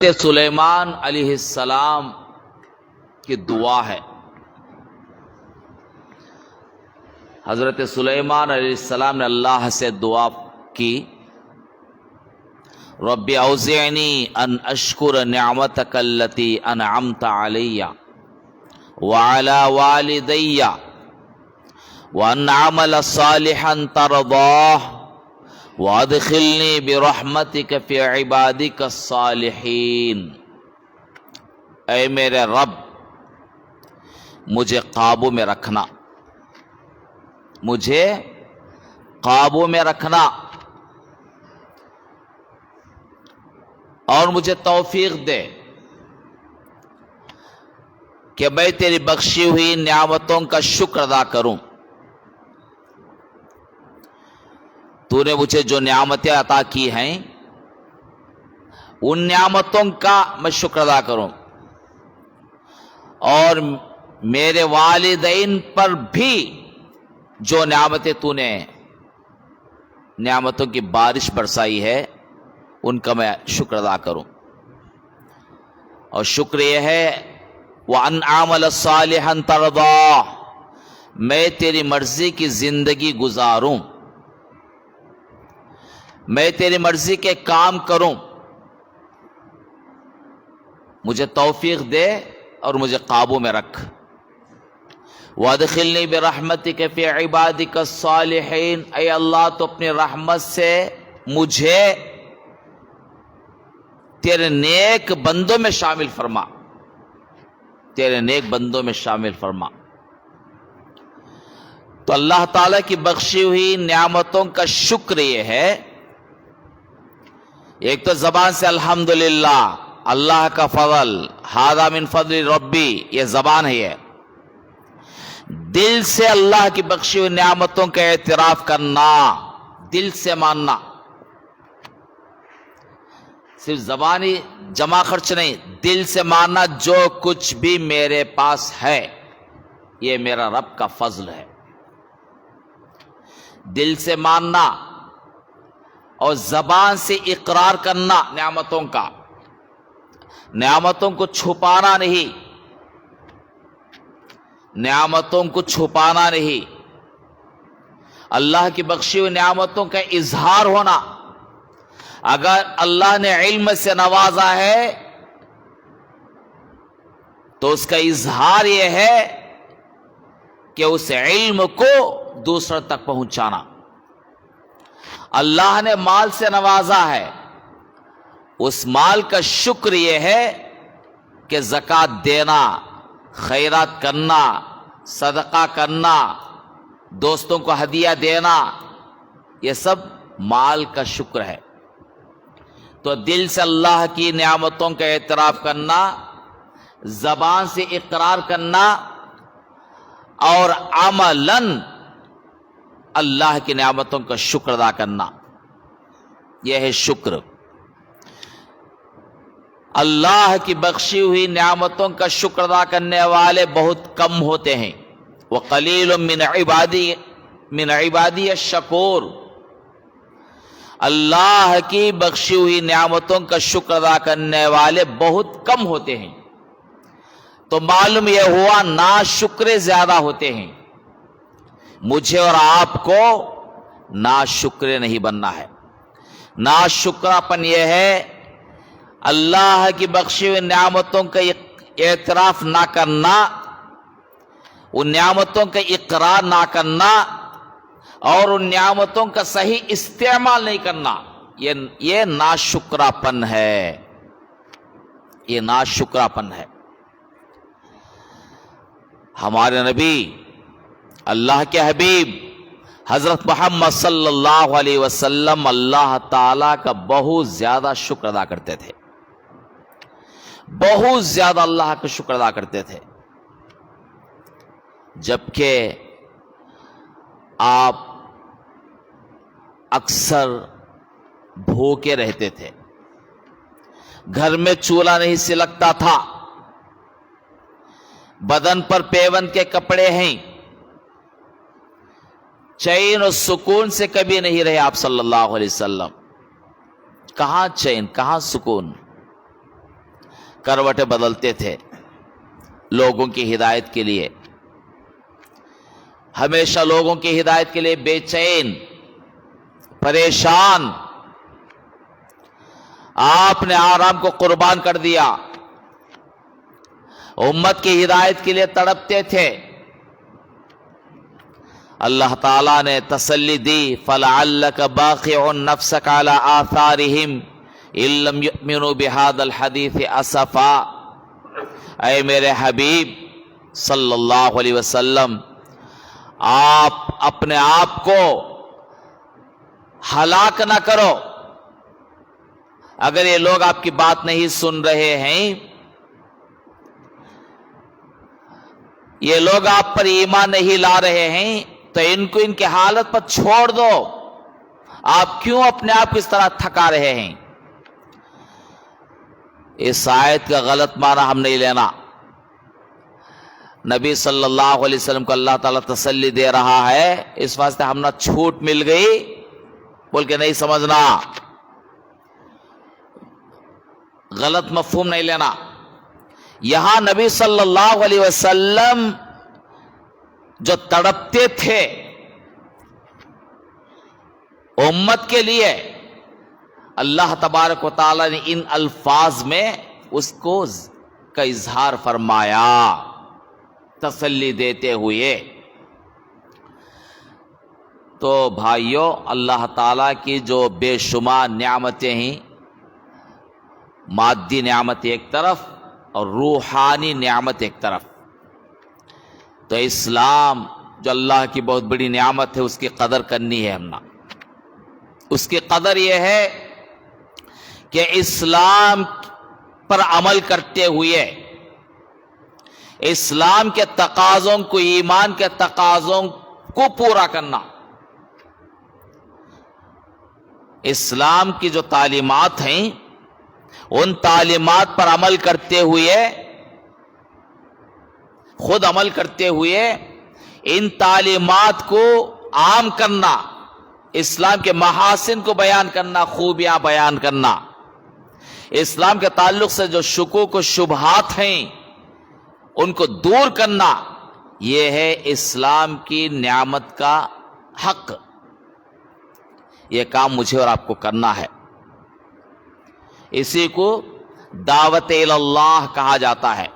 سلیمان علیہ السلام کی دعا ہے۔ حضرت سلیمان علیہ السلام نے اللہ سے دعا کی، رب اوزعنی ان اشکر نعمتک التی انعمت علی وعلی والدی وان اعمل صالحا ترضاہ وادخلنی برحمتک فی عبادک الصالحین۔ اے میرے رب، مجھے قابو میں رکھنا، مجھے قابو میں رکھنا اور مجھے توفیق دے کہ میں تیری بخشی ہوئی نعمتوں کا شکر ادا کروں۔ تو نے مجھے جو نعمتیں عطا کی ہیں ان نعمتوں کا میں شکر ادا کروں، اور میرے والدین پر بھی جو نعمتیں تو نے نعمتوں کی بارش برسائی ہے ان کا میں شکر ادا کروں۔ اور شکر یہ ہے وَأَنْ أَعْمَلَ صَالِحًا تَرْضَاهُ، میں تیری مرضی کی زندگی گزاروں، میں تیری مرضی کے کام کروں، مجھے توفیق دے اور مجھے قابو میں رکھ۔ وَأَدْخِلْنِي بِرَحْمَتِكَ فِي عِبَادِكَ الصَّالِحِينَ، اے اللہ تو اپنی رحمت سے مجھے تیرے نیک بندوں میں شامل فرما، تیرے نیک بندوں میں شامل فرما۔ تو اللہ تعالیٰ کی بخشی ہوئی نعمتوں کا شکر یہ ہے، ایک تو زبان سے الحمدللہ، اللہ کا فضل، ھذا من فضل ربی، یہ زبان ہے، یہ دل سے اللہ کی بخشی ہوئی نعمتوں کا اعتراف کرنا، دل سے ماننا، صرف زبانی جمع خرچ نہیں، دل سے ماننا جو کچھ بھی میرے پاس ہے یہ میرا رب کا فضل ہے۔ دل سے ماننا اور زبان سے اقرار کرنا نعمتوں کا، نعمتوں کو چھپانا نہیں، نعمتوں کو چھپانا نہیں، اللہ کی بخشی ہوئی نعمتوں کا اظہار ہونا۔ اگر اللہ نے علم سے نوازا ہے تو اس کا اظہار یہ ہے کہ اس علم کو دوسروں تک پہنچانا۔ اللہ نے مال سے نوازا ہے، اس مال کا شکر یہ ہے کہ زکوٰۃ دینا، خیرات کرنا، صدقہ کرنا، دوستوں کو ہدیہ دینا، یہ سب مال کا شکر ہے۔ تو دل سے اللہ کی نعمتوں کا اعتراف کرنا، زبان سے اقرار کرنا، اور عملاً اللہ کی نعمتوں کا شکر ادا کرنا، یہ ہے شکر۔ اللہ کی بخشی ہوئی نعمتوں کا شکر ادا کرنے والے بہت کم ہوتے ہیں۔ وَقَلِيلٌ مِّنْ عِبَادِيَ الشَّكُورُ، اللہ کی بخشی ہوئی نعمتوں کا شکر ادا کرنے والے بہت کم ہوتے ہیں۔ تو معلوم یہ ہوا ناشکرے زیادہ ہوتے ہیں۔ مجھے اور آپ کو ناشکرے نہیں بننا ہے۔ ناشکراپن یہ ہے اللہ کی بخشی ہوئی نعمتوں کا اعتراف نہ کرنا، ان نعمتوں کا اقرار نہ کرنا، اور ان نعمتوں کا صحیح استعمال نہیں کرنا، یہ ناشکراپن ہے، یہ ناشکراپن ہے۔ ہمارے نبی، اللہ کے حبیب حضرت محمد صلی اللہ علیہ وسلم اللہ تعالیٰ کا بہت زیادہ شکر ادا کرتے تھے، بہت زیادہ اللہ کا شکر ادا کرتے تھے، جبکہ آپ اکثر بھوکے رہتے تھے، گھر میں چولہا نہیں سلگتا تھا، بدن پر پیوند کے کپڑے ہیں، چین اور سکون سے کبھی نہیں رہے آپ صلی اللہ علیہ وسلم۔ کہاں چین، کہاں سکون؟ کروٹیں بدلتے تھے لوگوں کی ہدایت کے لیے، ہمیشہ لوگوں کی ہدایت کے لیے بے چین، پریشان. آپ نے آرام کو قربان کر دیا، امت کی ہدایت کے لیے تڑپتے تھے. اللہ تعالیٰ نے تسلی دی، فَلَعَلَّكَ بَاخِعٌ نَفْسَكَ عَلَىٰ آثَارِهِمْ إِن لَّمْ يُؤْمِنُوا بِهَٰذَا الْحَدِيثِ أَسَفًا. اے میرے حبیب صلی اللہ علیہ وسلم، آپ اپنے آپ کو ہلاک نہ کرو. اگر یہ لوگ آپ کی بات نہیں سن رہے ہیں، یہ لوگ آپ پر ایمان نہیں لا رہے ہیں، تو ان کو ان کی حالت پر چھوڑ دو. آپ کیوں اپنے آپ کو اس طرح تھکا رہے ہیں؟ اس آیت کا غلط معنی ہم نہیں لینا. نبی صلی اللہ علیہ وسلم کو اللہ تعالیٰ تسلی دے رہا ہے، اس واسطے ہم نہ چھوٹ مل گئی بول کے نہیں سمجھنا، غلط مفہوم نہیں لینا. یہاں نبی صلی اللہ علیہ وسلم جو تڑپتے تھے امت کے لیے، اللہ تبارک و تعالی نے ان الفاظ میں اس کو کا اظہار فرمایا تسلی دیتے ہوئے. تو بھائیوں، اللہ تعالیٰ کی جو بے شمار نعمتیں ہیں، مادی نعمت ایک طرف اور روحانی نعمت ایک طرف، تو اسلام جو اللہ کی بہت بڑی نعمت ہے، اس کی قدر کرنی ہے. ہم نے اس کی قدر یہ ہے کہ اسلام پر عمل کرتے ہوئے اسلام کے تقاضوں کو، ایمان کے تقاضوں کو پورا کرنا. اسلام کی جو تعلیمات ہیں، ان تعلیمات پر عمل کرتے ہوئے، خود عمل کرتے ہوئے ان تعلیمات کو عام کرنا، اسلام کے محاسن کو بیان کرنا، خوبیاں بیان کرنا، اسلام کے تعلق سے جو شکوک و شبہات ہیں ان کو دور کرنا، یہ ہے اسلام کی نعمت کا حق. یہ کام مجھے اور آپ کو کرنا ہے. اسی کو دعوت اللہ کہا جاتا ہے،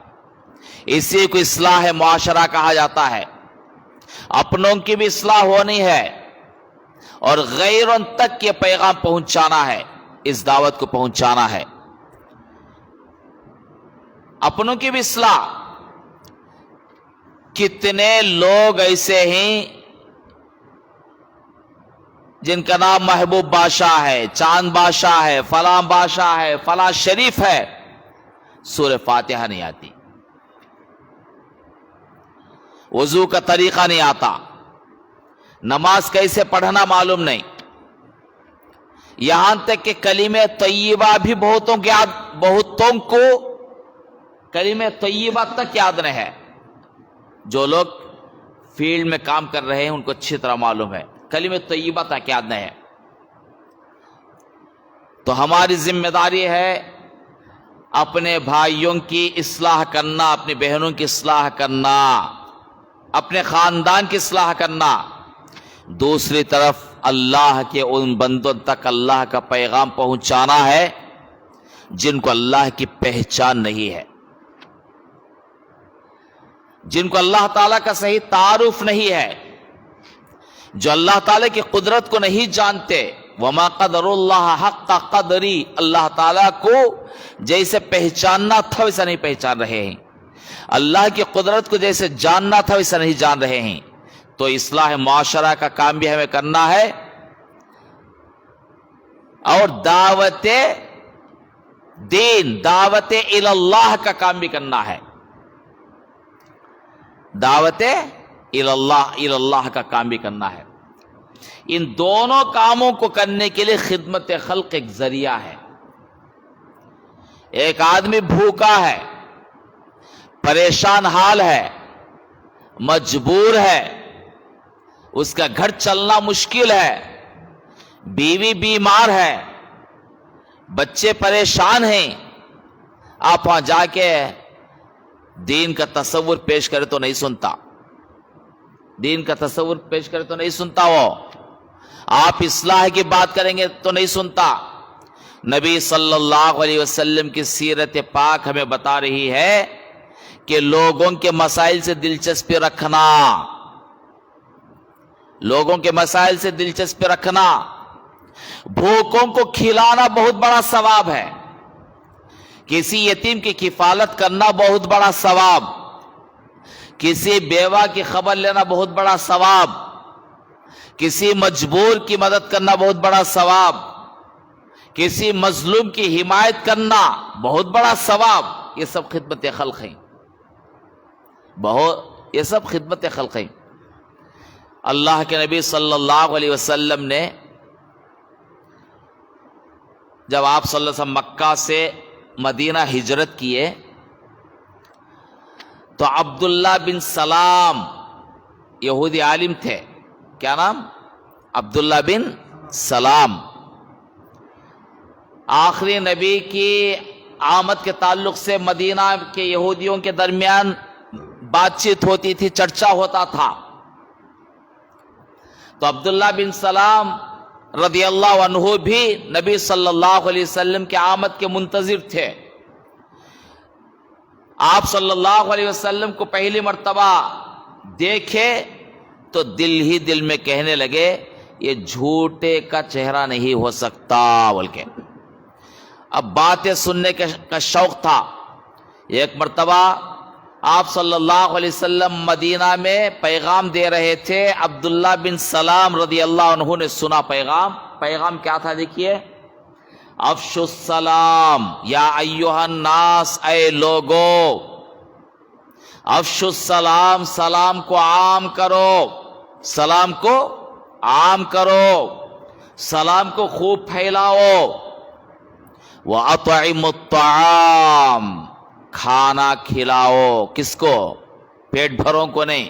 اسی کو اصلاح معاشرہ کہا جاتا ہے. اپنوں کی بھی اصلاح ہونی ہے اور غیروں تک یہ پیغام پہنچانا ہے، اس دعوت کو پہنچانا ہے. اپنوں کی بھی اصلاح. کتنے لوگ ایسے ہیں جن کا نام محبوب بادشاہ ہے، چاند بادشاہ ہے، فلاں بادشاہ ہے، فلاں شریف ہے، سورہ فاتحہ نہیں آتی، وضو کا طریقہ نہیں آتا، نماز کیسے پڑھنا معلوم نہیں، یہاں تک کہ کلمہ طیبہ بھی بہتوں کو کلمہ طیبہ تک یاد نہیں ہے. جو لوگ فیلڈ میں کام کر رہے ہیں ان کو اچھی طرح معلوم ہے، کلمہ طیبہ تک یاد نہیں ہے. تو ہماری ذمہ داری ہے اپنے بھائیوں کی اصلاح کرنا، اپنی بہنوں کی اصلاح کرنا، اپنے خاندان کی اصلاح کرنا. دوسری طرف اللہ کے ان بندوں تک اللہ کا پیغام پہنچانا ہے جن کو اللہ کی پہچان نہیں ہے، جن کو اللہ تعالیٰ کا صحیح تعارف نہیں ہے، جو اللہ تعالیٰ کی قدرت کو نہیں جانتے. وما قدر اللہ حق قدری، اللہ تعالیٰ کو جیسے پہچاننا تھا ویسا نہیں پہچان رہے ہیں، اللہ کی قدرت کو جیسے جاننا تھا ویسا نہیں جان رہے ہیں. تو اصلاح معاشرہ کا کام بھی ہمیں کرنا ہے اور دعوت دین، دعوت اللہ کا کام بھی کرنا ہے. دعوت اللہ کا کام بھی کرنا ہے. ان دونوں کاموں کو کرنے کے لیے خدمت خلق ایک ذریعہ ہے. ایک آدمی بھوکا ہے، پریشان حال ہے، مجبور ہے، اس کا گھر چلنا مشکل ہے، بیوی بیمار ہے، بچے پریشان ہیں، آپ وہاں جا کے دین کا تصور پیش کرے تو نہیں سنتا، دین کا تصور پیش کرے تو نہیں سنتا، وہ آپ اصلاح کی بات کریں گے تو نہیں سنتا۔ نبی صلی اللہ علیہ وسلم کی سیرت پاک ہمیں بتا رہی ہے کہ لوگوں کے مسائل سے دلچسپی رکھنا، لوگوں کے مسائل سے دلچسپی رکھنا، بھوکوں کو کھلانا بہت بڑا ثواب ہے، کسی یتیم کی کفالت کرنا بہت بڑا ثواب، کسی بیوہ کی خبر لینا بہت بڑا ثواب، کسی مجبور کی مدد کرنا بہت بڑا ثواب، کسی مظلوم کی حمایت کرنا بہت بڑا ثواب، یہ سب خدمت خلق ہیں، یہ سب خدمت خلق ہیں۔ اللہ کے نبی صلی اللہ علیہ وسلم نے جب آپ صلی اللہ علیہ وسلم مکہ سے مدینہ ہجرت کیے تو عبداللہ بن سلام یہودی عالم تھے، کیا نام؟ عبداللہ بن سلام۔ آخری نبی کی آمد کے تعلق سے مدینہ کے یہودیوں کے درمیان بات چیت ہوتی تھی، چرچا ہوتا تھا، تو عبداللہ بن سلام رضی اللہ عنہ بھی نبی صلی اللہ علیہ وسلم کے آمد کے منتظر تھے۔ آپ صلی اللہ علیہ وسلم کو پہلی مرتبہ دیکھے تو دل ہی دل میں کہنے لگے یہ جھوٹے کا چہرہ نہیں ہو سکتا، بلکہ اب باتیں سننے کا شوق تھا۔ ایک مرتبہ آپ صلی اللہ علیہ وسلم مدینہ میں پیغام دے رہے تھے، عبداللہ بن سلام رضی اللہ عنہ نے سنا پیغام کیا تھا؟ دیکھیے، افشوا السلام یا ایھا الناس، اے لوگو، افشوا السلام، سلام کو عام کرو، سلام کو عام کرو، سلام کو خوب پھیلاؤ، وَأَطْعِمُوا الطَّعَامَ، کھانا کھلاؤ، کس کو؟ پیٹ بھروں کو نہیں،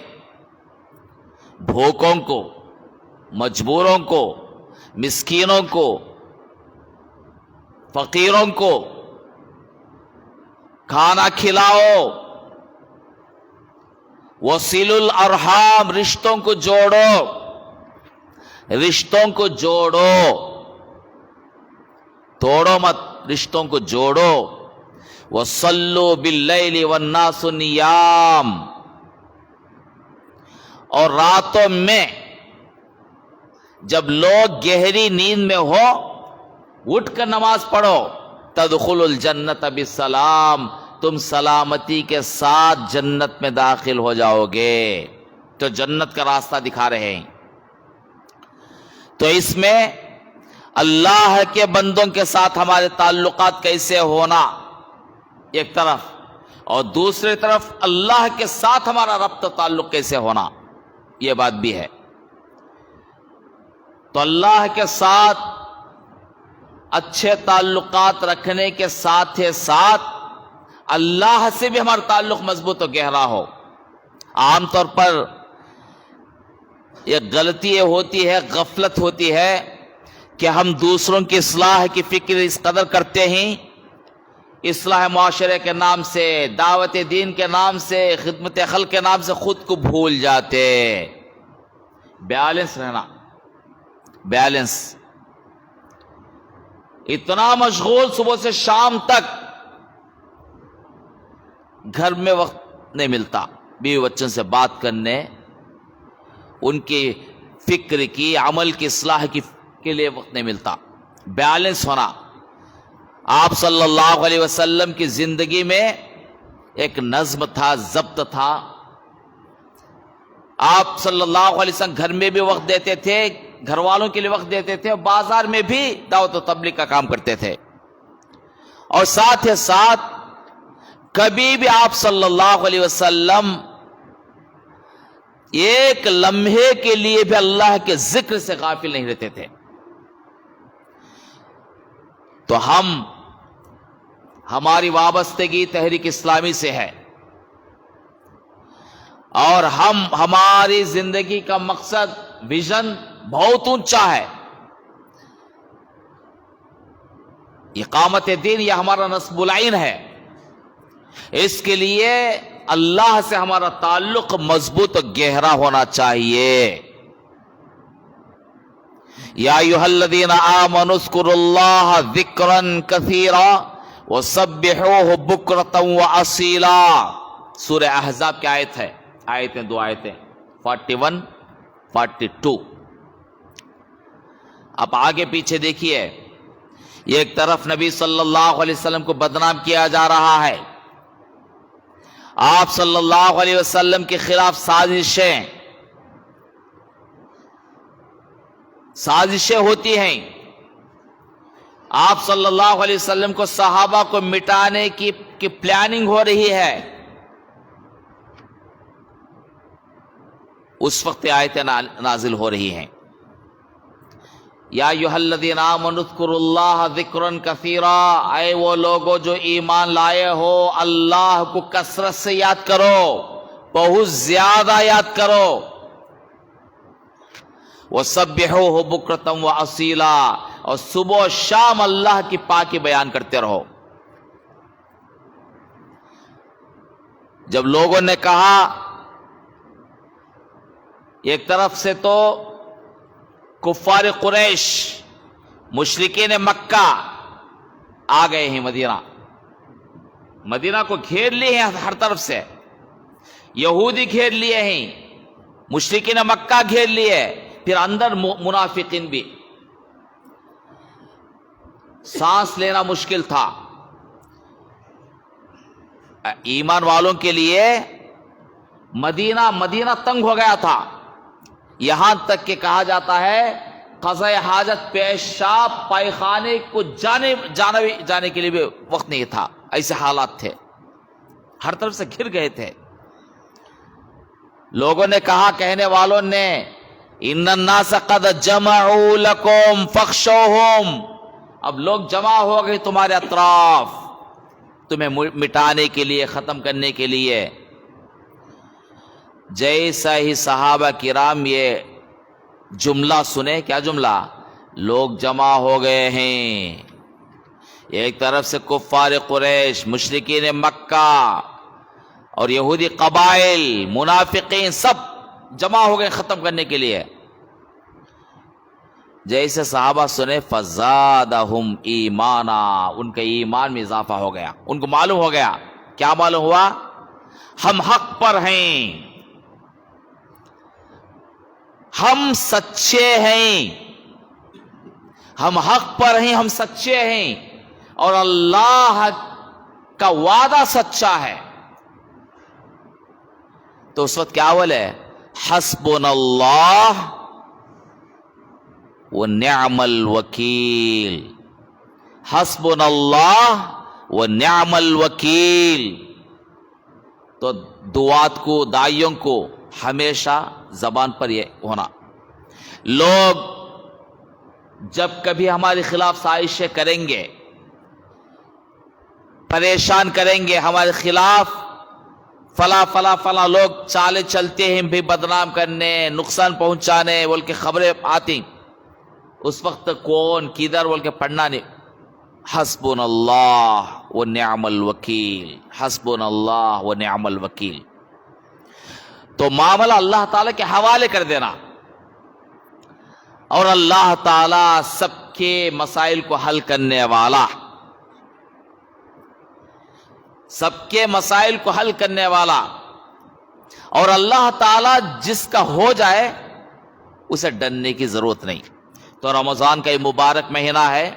بھوکوں کو، مجبوروں کو، مسکینوں کو، فقیروں کو کھانا کھلاؤ، وَصِلُوا الْأَرْحَامَ، رشتوں کو جوڑو، رشتوں کو جوڑو، توڑو مت، رشتوں کو جوڑو، وَصَلُّوا بِاللَّيْلِ وَالنَّاسُ نِيَامٌ، اور راتوں میں جب لوگ گہری نیند میں ہو اٹھ کر نماز پڑھو، تدخلوا الجنت بسلام، تم سلامتی کے ساتھ جنت میں داخل ہو جاؤ گے۔ تو جنت کا راستہ دکھا رہے ہیں۔ تو اس میں اللہ کے بندوں کے ساتھ ہمارے تعلقات کیسے ہونا ایک طرف، اور دوسری طرف اللہ کے ساتھ ہمارا ربط و تعلق کیسے ہونا، یہ بات بھی ہے۔ تو اللہ کے ساتھ اچھے تعلقات رکھنے کے ساتھ ساتھ اللہ سے بھی ہمارا تعلق مضبوط و گہرا ہو۔ عام طور پر یہ غلطی یہ ہوتی ہے، غفلت ہوتی ہے کہ ہم دوسروں کی اصلاح کی فکر اس قدر کرتے ہیں، اصلاح معاشرے کے نام سے، دعوت دین کے نام سے، خدمت خلق کے نام سے خود کو بھول جاتے۔ بیلنس رہنا، بیلنس، اتنا مشغول صبح سے شام تک گھر میں وقت نہیں ملتا بیوی بچوں سے بات کرنے، ان کی فکر کی، عمل کی اصلاح کے لیے وقت نہیں ملتا۔ بیلنس ہونا۔ آپ صلی اللہ علیہ وسلم کی زندگی میں ایک نظم تھا، ضبط تھا۔ آپ صلی اللہ علیہ وسلم گھر میں بھی وقت دیتے تھے، گھر والوں کے لیے وقت دیتے تھے، اور بازار میں بھی دعوت و تبلیغ کا کام کرتے تھے، اور ساتھ ہی ساتھ کبھی بھی آپ صلی اللہ علیہ وسلم ایک لمحے کے لیے بھی اللہ کے ذکر سے غافل نہیں رہتے تھے۔ تو ہماری وابستگی تحریک اسلامی سے ہے، اور ہماری زندگی کا مقصد، ویژن بہت اونچا ہے۔ اقامت دین یہ ہمارا نصب العین ہے، اس کے لیے اللہ سے ہمارا تعلق مضبوط اور گہرا ہونا چاہیے. یا ایھا الذین آمنوا اذکروا اللہ ذکرا کثیرا وسبحوہ بکرۃ واصیلا. سورہ احزاب کی آیت ہے، دو آیتیں 41 42. اب آگے پیچھے دیکھیے، ایک طرف نبی صلی اللہ علیہ وسلم کو بدنام کیا جا رہا ہے، آپ صلی اللہ علیہ وسلم کے خلاف سازشیں ہوتی ہیں، آپ صلی اللہ علیہ وسلم کو صحابہ کو مٹانے کی پلاننگ ہو رہی ہے. اس وقت آیتیں نازل ہو رہی ہیں. یا ایھا الذین آمنوا اذکروا اللہ ذکرا کثیرا، اے وہ لوگو جو ایمان لائے ہو، اللہ کو کثرت سے یاد کرو، بہت زیادہ یاد کرو. وسبحوہ بکرۃ واصیلا، اور صبح و شام اللہ کی پاکی بیان کرتے رہو. جب لوگوں نے کہا، ایک طرف سے تو کفار قریش مشرکین مکہ آ گئے ہیں، مدینہ کو گھیر لیے ہیں ہر طرف سے، یہودی گھیر لیے ہیں، مشرکین مکہ گھیر لیے، پھر اندر منافقین بھی. سانس لینا مشکل تھا. ایمان والوں کے لیے مدینہ تنگ ہو گیا تھا، یہاں تک کہ کہا جاتا ہے قضاء حاجت، پیشاب پائخانے کو جانے کے لیے بھی وقت نہیں تھا. ایسے حالات تھے، ہر طرف سے گھر گئے تھے. لوگوں نے کہا، کہنے والوں نے، ان الناس قد جمعوا لکم فاخشوہم، اب لوگ جمع ہو گئے تمہارے اطراف تمہیں مٹانے کے لیے، ختم کرنے کے لیے. جیسا ہی صحابہ کرام یہ جملہ سنے، کیا جملہ؟ لوگ جمع ہو گئے ہیں، ایک طرف سے کفار قریش، مشرکین مکہ اور یہودی قبائل، منافقین، سب جمع ہو گئے ختم کرنے کے لیے. جیسے صحابہ سنے، فزادہم ایمانا، ان کے ایمان میں اضافہ ہو گیا. ان کو معلوم ہو گیا، کیا معلوم ہوا؟ ہم حق پر ہیں، ہم سچے ہیں، ہم حق پر ہیں، ہم سچے ہیں، اور اللہ کا وعدہ سچا ہے. تو اس وقت کیا بولے؟ حسبنا اللہ ونعم الوکیل، حسبنا اللہ ونعم الوکیل. تو دعات کو، داعیوں کو ہمیشہ زبان پر یہ ہونا. لوگ جب کبھی ہمارے خلاف سازشیں کریں گے، پریشان کریں گے، ہمارے خلاف فلاں لوگ چالے چلتے ہیں بھی بدنام کرنے، نقصان پہنچانے بول کے خبریں آتی، اس وقت کون کدھر بول کے پڑھنا نہیں. حسبنا اللہ ونعم الوکیل، حسبنا اللہ ونعم الوکیل. تو معاملہ اللہ تعالیٰ کے حوالے کر دینا، اور اللہ تعالیٰ سب کے مسائل کو حل کرنے والا، سب کے مسائل کو حل کرنے والا. اور اللہ تعالیٰ جس کا ہو جائے اسے ڈرنے کی ضرورت نہیں. تو رمضان کا یہ مبارک مہینہ ہے،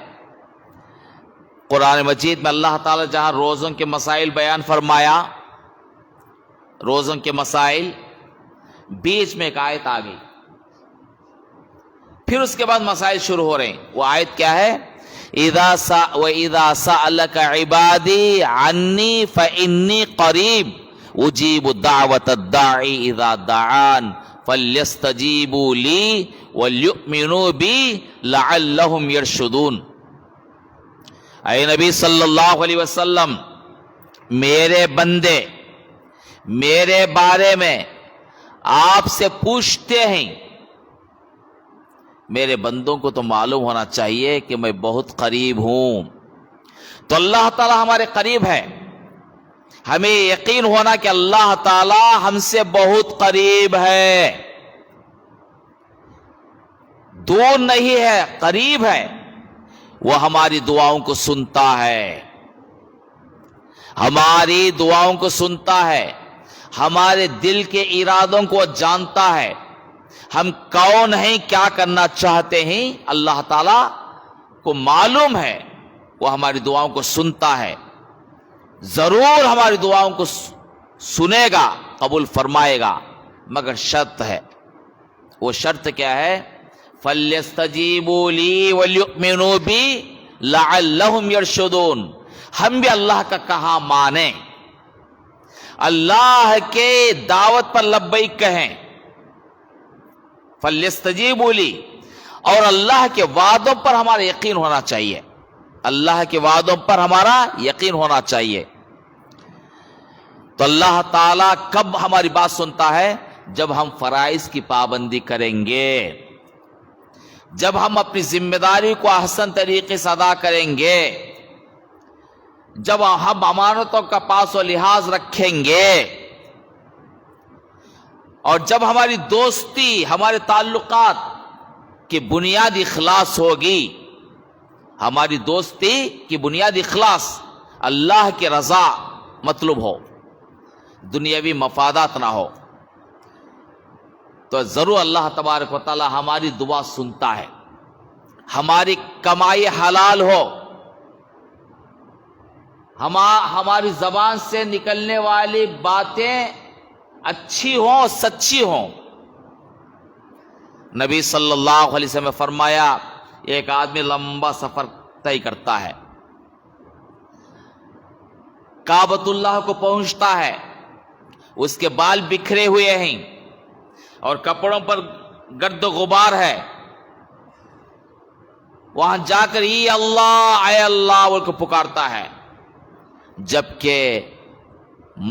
قرآن مجید میں اللہ تعالیٰ جہاں روزوں کے مسائل بیان فرمایا، روزوں کے مسائل، بیچ میں ایک آیت آ گئی، پھر اس کے بعد مسائل شروع ہو رہے ہیں. وہ آیت کیا ہے؟ وَإِذَا سَأَلَكَ عِبَادِي عَنِّي فَإِنِّي قَرِيبٌ أُجِيبُ دَعْوَةَ الدَّاعِ إِذَا دَعَانِ فَلْيَسْتَجِيبُوا لِي وَلْيُؤْمِنُوا بِي لَعَلَّهُمْ يَرْشُدُونَ. اے نبی صلی اللہ علیہ وسلم، میرے بندے میرے بارے میں آپ سے پوچھتے ہیں، میرے بندوں کو تو معلوم ہونا چاہیے کہ میں بہت قریب ہوں. تو اللہ تعالی ہمارے قریب ہے، ہمیں یقین ہونا کہ اللہ تعالی ہم سے بہت قریب ہے، دور نہیں ہے، قریب ہے، وہ ہماری دعاؤں کو سنتا ہے، ہماری دعاؤں کو سنتا ہے، ہمارے دل کے ارادوں کو جانتا ہے، ہم کون ہیں، کیا کرنا چاہتے ہیں، اللہ تعالی کو معلوم ہے، وہ ہماری دعاؤں کو سنتا ہے، ضرور ہماری دعاؤں کو سنے گا، قبول فرمائے گا، مگر شرط ہے۔ وہ شرط کیا ہے؟ فَلْيَسْتَجِيبُوا لِي وَلْيُؤْمِنُوا بِي لَعَلَّهُمْ يَرْشُدُونَ۔ ہم بھی اللہ کا کہا مانیں، اللہ کے دعوت پر لبیک کہیں، فَلْيَسْتَجِيبُوا لِي، اور اللہ کے وعدوں پر ہمارا یقین ہونا چاہیے، اللہ کے وعدوں پر ہمارا یقین ہونا چاہیے۔ تو اللہ تعالیٰ کب ہماری بات سنتا ہے؟ جب ہم فرائض کی پابندی کریں گے، جب ہم اپنی ذمہ داری کو احسن طریقے سے ادا کریں گے، جب ہم امانتوں کا پاس و لحاظ رکھیں گے، اور جب ہماری دوستی، ہمارے تعلقات کی بنیاد اخلاص ہوگی، ہماری دوستی کی بنیاد اخلاص، اللہ کی رضا مطلوب ہو، دنیاوی مفادات نہ ہو، تو ضرور اللہ تبارک و تعالی ہماری دعا سنتا ہے، ہماری کمائی حلال ہو، ہماری زبان سے نکلنے والی باتیں اچھی ہوں، سچی ہوں۔ نبی صلی اللہ علیہ وسلم نے فرمایا، ایک آدمی لمبا سفر طے کرتا ہے، کعبۃ اللہ کو پہنچتا ہے، اس کے بال بکھرے ہوئے ہیں اور کپڑوں پر گرد و غبار ہے، وہاں جا کر اے اللہ بول کے پکارتا ہے، جبکہ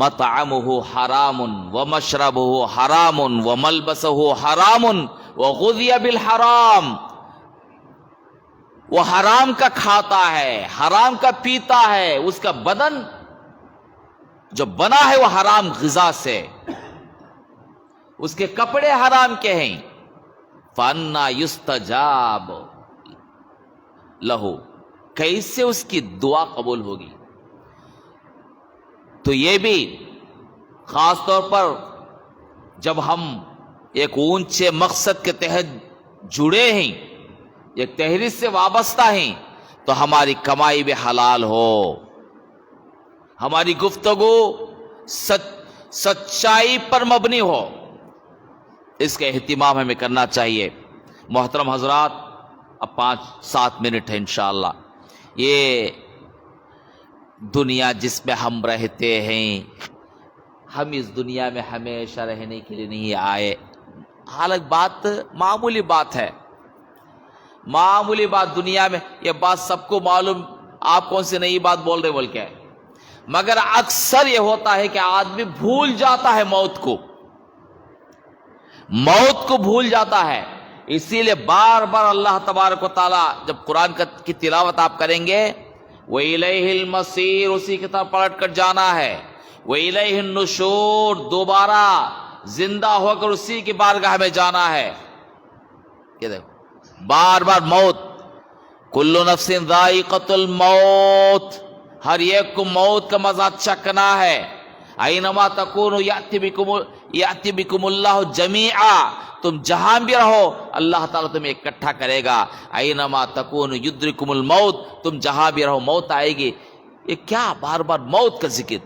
مطعمہ حرام ومشربہ حرام وملبسہ حرام وغذی بالحرام، وہ حرام کا کھاتا ہے، حرام کا پیتا ہے، اس کا بدن جو بنا ہے وہ حرام غذا سے، اس کے کپڑے حرام کے ہیں، فَأَنَّا يُسْتَجَابُ لَهُ، کیسے اس کی دعا قبول ہوگی؟ تو یہ بھی خاص طور پر جب ہم ایک اونچے مقصد کے تحت جڑے ہیں، ایک تحریک سے وابستہ ہیں، تو ہماری کمائی بھی حلال ہو، ہماری گفتگو سچائی پر مبنی ہو، اس کا اہتمام ہمیں کرنا چاہیے۔ محترم حضرات، اب 5-7 منٹ ہے انشاءاللہ۔ یہ دنیا جس میں ہم رہتے ہیں، ہم اس دنیا میں ہمیشہ رہنے کے لیے نہیں آئے، حالانکہ بات معمولی بات ہے، معمولی بات دنیا میں، یہ بات سب کو معلوم، آپ کون سی نئی بات بول رہے بول کے، مگر اکثر یہ ہوتا ہے کہ آدمی بھول جاتا ہے موت کو بھول جاتا ہے۔ اسی لیے بار بار اللہ تبارک و تعالی جب قرآن کی تلاوت آپ کریں گے، وَإِلَيْهِ الْمَصِيرُ، اسی کی طرف پلٹ کر جانا ہے، وَإِلَيْهِ النُّشُورُ، دوبارہ زندہ ہو کر اسی کی بارگاہ میں جانا ہے۔ یہ دیکھو بار بار موت، کل نفس ذائقۃ الموت، ہر ایک کو موت کا مزہ چکھنا ہے۔ اینما تکونوا یأتی بکم اللہ جمیعا، تم جہاں بھی رہو اللہ تعالیٰ تمہیں اکٹھا کرے گا۔ اینما تکونوا یدرککم الموت، تم جہاں بھی رہو موت آئے گی۔ یہ کیا بار بار موت کا ذکر؟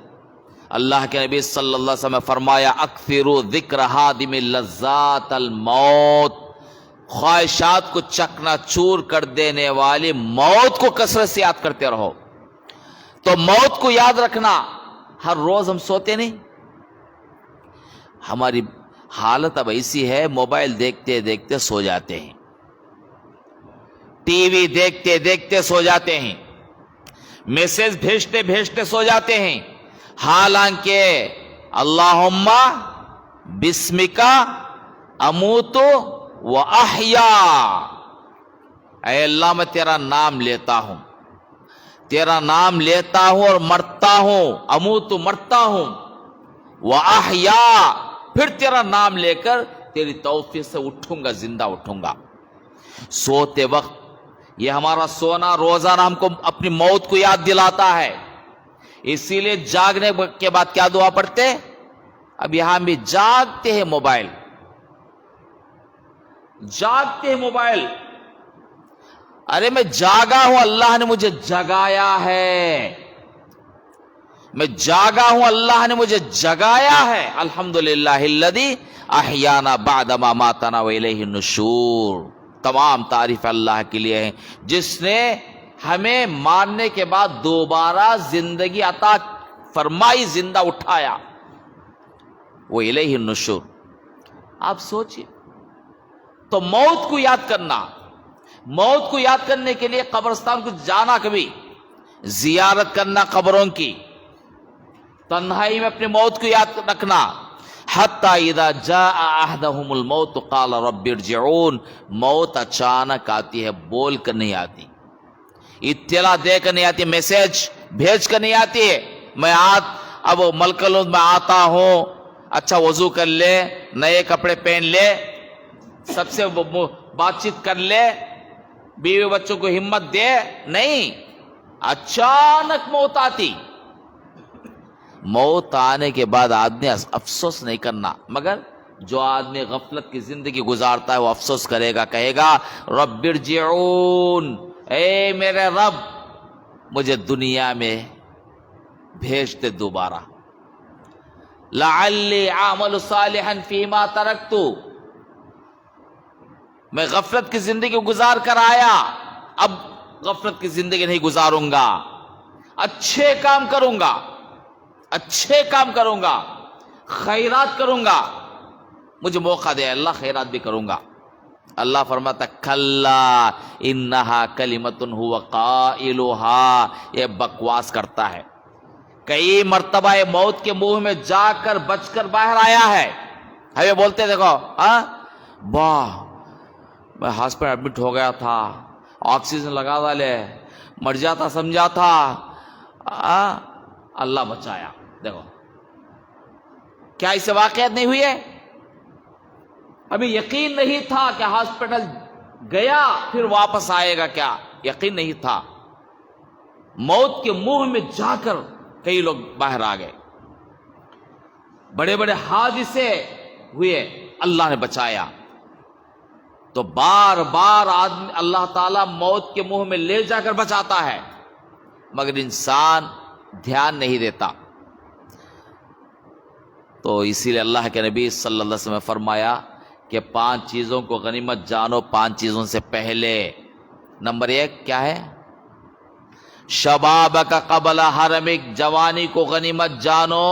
اللہ کے نبی صلی اللہ علیہ وسلم نے فرمایا، اکثروا ذکر ہادم لذات الموت، خواہشات کو چکنا چور کر دینے والے موت کو کثرت سے یاد کرتے رہو۔ تو موت کو یاد رکھنا، ہر روز ہم سوتے نہیں، ہماری حالت اب ایسی ہے، موبائل دیکھتے دیکھتے سو جاتے ہیں، ٹی وی دیکھتے دیکھتے سو جاتے ہیں، میسج بھیجتے بھیجتے سو جاتے ہیں، حالانکہ اللہم بسمک اموت و احیا، اے اللہ میں تیرا نام لیتا ہوں، تیرا نام لیتا ہوں اور مرتا ہوں، اموت مرتا ہوں، واحیا پھر تیرا نام لے کر تیری توفیق سے اٹھوں گا، زندہ اٹھوں گا۔ سوتے وقت یہ ہمارا سونا روزانہ ہم کو اپنی موت کو یاد دلاتا ہے، اسی لیے جاگنے کے بعد کیا دعا پڑھتے؟ اب یہاں بھی جاگتے ہیں موبائل، جاگتے ہیں موبائل، ارے میں جاگا ہوں، اللہ نے مجھے جگایا ہے، میں جاگا ہوں، اللہ نے مجھے جگایا ہے۔ الحمدللہ الذی احیانا بعد ما ماتنا والیہ النشور، تمام تعریف اللہ کے لیے ہیں جس نے ہمیں مارنے کے بعد دوبارہ زندگی عطا فرمائی، زندہ اٹھایا، وہ الیہ النشور۔ آپ سوچئے، تو موت کو یاد کرنا، موت کو یاد کرنے کے لیے قبرستان کو جانا، کبھی زیارت کرنا قبروں کی، تنہائی میں اپنی موت کو یاد رکھنا۔ حتی اذا جاء احدهم الموت قال رب ارجعون، موت اچانک آتی ہے، بول کر نہیں آتی، اطلاع دے کر نہیں آتی، میسج بھیج کر نہیں آتی ہے۔ میں اب ملک الموت میں آتا ہوں، اچھا وضو کر لے، نئے کپڑے پہن لے، سب سے بات چیت کر لے، بیوی بچوں کو ہمت دے، نہیں، اچانک موت آتی۔ موت آنے کے بعد آدمی افسوس نہیں کرنا، مگر جو آدمی غفلت کی زندگی گزارتا ہے وہ افسوس کرے گا، کہے گا رب ارجعون، اے میرے رب مجھے دنیا میں بھیج دے دوبارہ، لعلی اعمل صالحا فیما ترکت، میں غفلت کی زندگی گزار کر آیا، اب غفلت کی زندگی نہیں گزاروں گا، اچھے کام کروں گا، اچھے کام کروں گا، خیرات کروں گا، مجھے موقع دے اللہ، خیرات بھی کروں گا۔ اللہ فرماتا کلا انہا کلمۃ هو قائلها، یہ بکواس کرتا ہے، کئی مرتبہ یہ موت کے منہ میں جا کر بچ کر باہر آیا ہے۔ ہمیں بولتے دیکھو واہ میں ہاسپٹل ایڈمٹ ہو گیا تھا، آکسیجن لگا ڈالے، مر جاتا سمجھا تھا، اللہ بچایا۔ دیکھو کیا اسے واقعات نہیں ہوئی ہے؟ ابھی یقین نہیں تھا کہ ہاسپٹل گیا پھر واپس آئے گا، کیا یقین نہیں تھا، موت کے منہ میں جا کر کئی لوگ باہر آ گئے، بڑے بڑے حادثے ہوئے، اللہ نے بچایا۔ تو بار بار آدمی اللہ تعالیٰ موت کے منہ میں لے جا کر بچاتا ہے، مگر انسان دھیان نہیں دیتا۔ تو اسی لیے اللہ کے نبی صلی اللہ علیہ وسلم نے فرمایا کہ 5 چیزوں کو غنیمت جانو 5 چیزوں سے پہلے۔ نمبر 1 کیا ہے؟ شبابک قبل حرمک، جوانی کو غنیمت جانو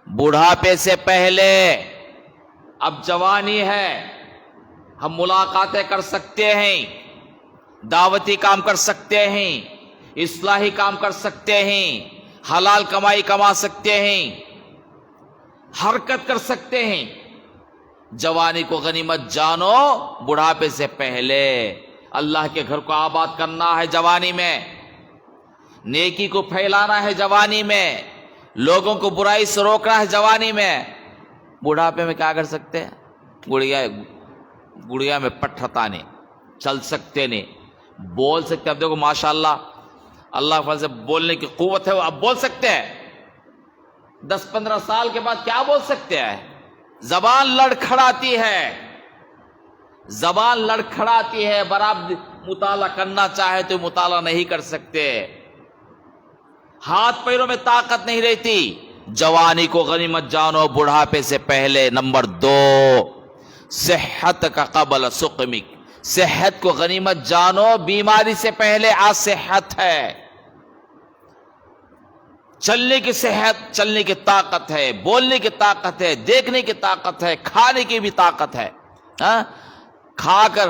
بڑھاپے سے پہلے۔ اب جوانی ہے، ہم ملاقاتیں کر سکتے ہیں، دعوتی کام کر سکتے ہیں، اصلاحی کام کر سکتے ہیں، حلال کمائی کما سکتے ہیں، حرکت کر سکتے ہیں۔ جوانی کو غنیمت جانو بڑھاپے سے پہلے۔ اللہ کے گھر کو آباد کرنا ہے جوانی میں، نیکی کو پھیلانا ہے جوانی میں، لوگوں کو برائی سے روکنا ہے جوانی میں۔ بڑھاپے میں کیا کر سکتے ہیں؟ گڑیا میں پٹھتا نہیں، چل سکتے نہیں، بول سکتے۔ اب دیکھو ماشاءاللہ اللہ کے فضل سے بولنے کی قوت ہے، وہ اب بول سکتے ہیں۔ 10-15 سال کے بعد کیا بول سکتے ہیں؟ زبان لڑکھڑاتی ہے، زبان لڑکھڑاتی ہے، برابر مطالعہ کرنا چاہے تو مطالعہ نہیں کر سکتے، ہاتھ پیروں میں طاقت نہیں رہتی۔ جوانی کو غنیمت جانو بڑھاپے سے پہلے۔ نمبر 2 صحت کا قبل سقمک، صحت کو غنیمت جانو بیماری سے پہلے۔ آج صحت ہے، چلنے کی صحت، چلنے کی طاقت ہے، بولنے کی طاقت ہے، دیکھنے کی طاقت ہے، کھانے کی بھی طاقت ہے۔ کھا کر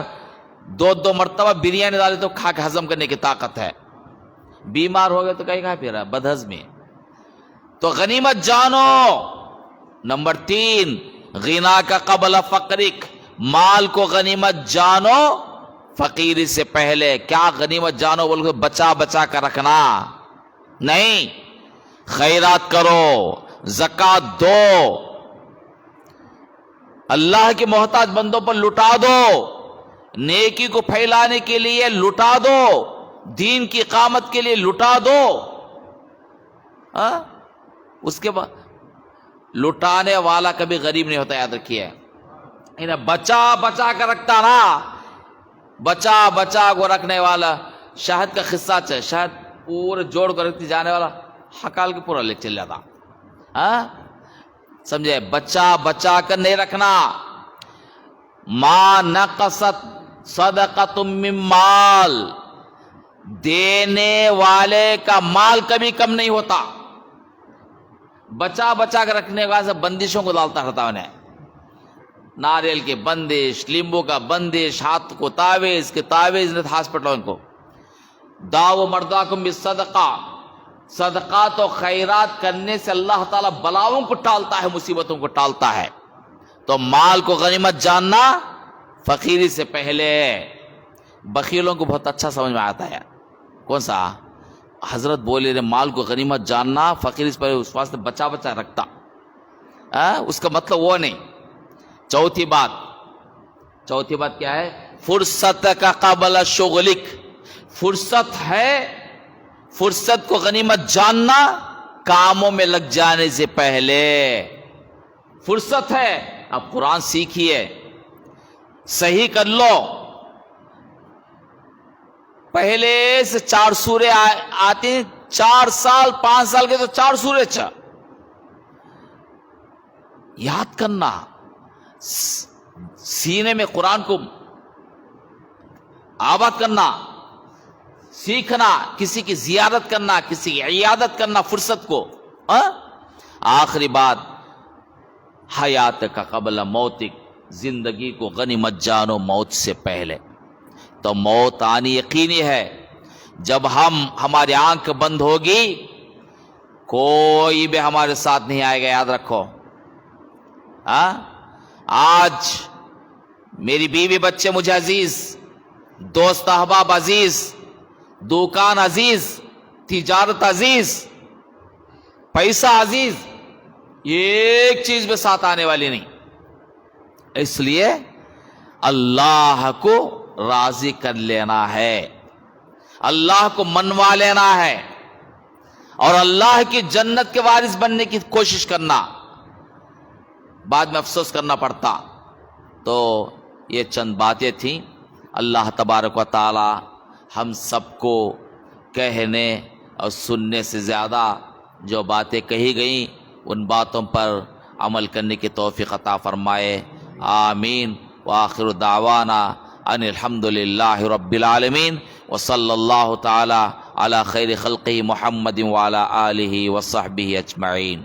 2 مرتبہ بریانی ڈالے تو کھا کے ہضم کرنے کی طاقت ہے۔ بیمار ہو گئے تو کہیں کہاں پھر بدہضمی۔ تو غنیمت جانو۔ نمبر 3 غنا کا قبل فقرک، مال کو غنیمت جانو فقیری سے پہلے. کیا غنیمت جانو بول کے بچا بچا کر رکھنا نہیں. خیرات کرو, زکات دو, اللہ کے محتاج بندوں پر لٹا دو, نیکی کو پھیلانے کے لیے لٹا دو, دین کی اقامت کے لیے لٹا دو. اس کے بعد لٹانے والا کبھی غریب نہیں ہوتا, یاد رکھیے. بچا بچا کر رکھتا نا, بچا بچا کو رکھنے والا. شہد کا قصہ ہے, شہد پورے جوڑ کر رکھتی جانے والا حکال کے پورا لے چل جاتا. سمجھے, بچا بچا کر نہیں رکھنا. ما نقصت صدقۃ من مال, دینے والے کا مال کبھی کم نہیں ہوتا. بچا بچا کر رکھنے کا سے بندشوں کو ڈالتا رہتا انہیں. ناریل کی بندش, لیمبو کا بندش, ہاتھ کو تعویز کے تعویز ہاسپٹلوں کو. داو مرداکم بالصدقہ, صدقات و خیرات کرنے سے اللہ تعالیٰ بلاؤں کو ٹالتا ہے, مصیبتوں کو ٹالتا ہے. تو مال کو غنیمت جاننا فقیری سے پہلے. بخیلوں کو بہت اچھا سمجھ میں آتا ہے. کون سا حضرت بولے رہے مال کو غنیمت جاننا فقیری سے پہلے, اس واسطے بچا بچا رکھتا. اس کا مطلب وہ نہیں. چوتھی بات کیا ہے؟ فرصت کا قبل شغلک. فرصت ہے, فرصت کو غنیمت جاننا کاموں میں لگ جانے سے پہلے. فرصت ہے, اب قرآن سیکھیے, صحیح کر لو. پہلے سے 4 سورے آتے ہیں, 4 سال 5 سال کے تو 4 سورے یاد کرنا, سینے میں قرآن کو آباد کرنا, سیکھنا, کسی کی زیارت کرنا, کسی کی عیادت کرنا فرصت کو. آخری بات, حیات کا قبل موتک, زندگی کو غنیمت جانو موت سے پہلے. تو موت آنی یقینی ہے. جب ہماری آنکھ بند ہوگی کوئی بھی ہمارے ساتھ نہیں آئے گا, یاد رکھو. آج میری بیوی بچے مجھے عزیز, دوست احباب عزیز, دکان عزیز, تجارت عزیز, پیسہ عزیز, ایک چیز بھی ساتھ آنے والی نہیں. اس لیے اللہ کو راضی کر لینا ہے, اللہ کو منوا لینا ہے, اور اللہ کی جنت کے وارث بننے کی کوشش کرنا. بعد میں افسوس کرنا پڑتا. تو یہ چند باتیں تھیں. اللہ تبارک و تعالی ہم سب کو کہنے اور سننے سے زیادہ جو باتیں کہی گئیں ان باتوں پر عمل کرنے کی توفیق عطا فرمائے. آمین. وآخر دعوانا ان الحمد للہ رب العالمین, وصلی اللہ تعالی علی خیر خلقہ محمد وعلی آلہ وصحبہ اجمعین.